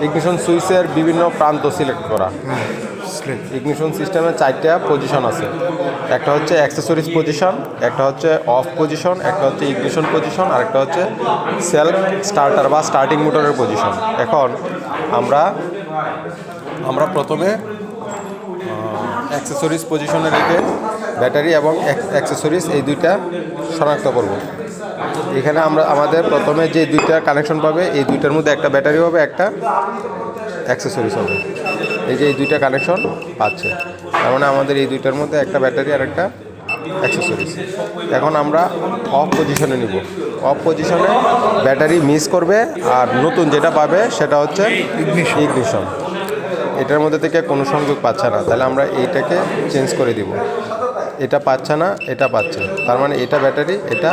Ignition সুইচের বিভিন্ন প্রান্ত সিলেক্ট করা। ইগনিশন সিস্টেমে 4টা পজিশন আছে, একটা হচ্ছে অ্যাক্সেসরিজ পজিশন, একটা হচ্ছে অফ পজিশন, একটা হচ্ছে ইগনিশন পজিশন, আর একটা হচ্ছে সেলফ স্টার্টার বা স্টার্টিং মোটরের পজিশন। এখন আমরা প্রথমে অ্যাক্সেসরিজ পজিশনে রেখে ব্যাটারি এবং অ্যাক্সেসরিজ এই দুইটা শনাক্ত করব। এখানে আমাদের প্রথমে যে দুইটা কানেকশন পাবে, এই দুইটার মধ্যে একটা ব্যাটারি হবে, একটা অ্যাক্সেসরিজ হবে। এই যে এই দুইটা কানেকশন পাচ্ছে, তার মানে আমাদের এই দুইটার মধ্যে একটা ব্যাটারি আর একটা অ্যাক্সেসরিজ। এখন আমরা অফ পজিশনে নিব। অফ পজিশনে ব্যাটারি মিস করবে, আর নতুন যেটা পাবে সেটা হচ্ছে ইগনিশন। এটার মধ্যে থেকে কোনো সংযোগ পাচ্ছে না, তাহলে আমরা এইটাকে চেঞ্জ করে দিব। এটা পাচ্ছে না, এটা পাচ্ছে, তার মানে এটা ব্যাটারি, এটা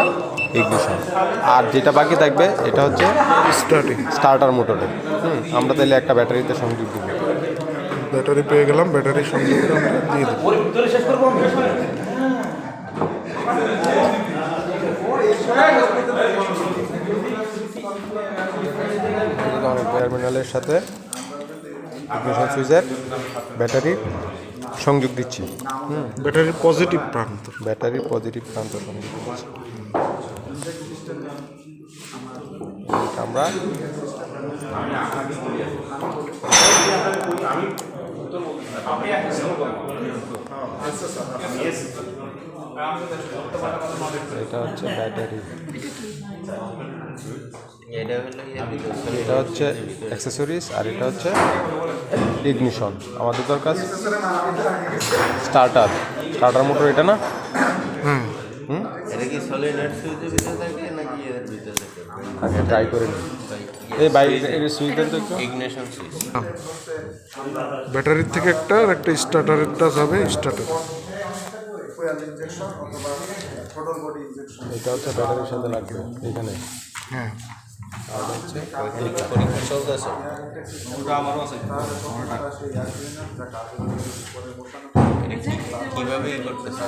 ইগনিশন। আর যেটা বাকি থাকবে এটা হচ্ছে স্টার্টার মোটরে। আমরা তাহলে একটা ব্যাটারিতে সংযোগ দিব। ব্যাটারি পেয়ে গেলাম, ব্যাটারি সংযোগ দিয়ে দেবো। টার্মিনালের সাথে ইগনিশন সুইচের ব্যাটারি সংযোগ দিচ্ছি। ব্যাটারির পজিটিভ প্রান্ত সংযোগ দিচ্ছি। আমরা এটা হচ্ছে ব্যাটারি, এটা হচ্ছে অ্যাক্সেসরিজ, আর এটা হচ্ছে ইগনিশন। আমাদের দরকার স্টার্টার মোটর, এটা না? এটা কি সলিনয়েড সুইচের ভিতরে থাকে নাকি এর ভিতরে থাকে? আগে ট্রাই করে নিই। এই বাইরের সুইচ দেন তো একটু। Ignition switch. ব্যাটারির থেকে একটা আর একটা স্টার্টারেরটা যাবে স্টার্টার। এটা হচ্ছে ব্যাটারির সাথে লাগবে এখানে। হ্যাঁ, আর হচ্ছে পরীক্ষা চলতেছে। কিভাবে করতেছে?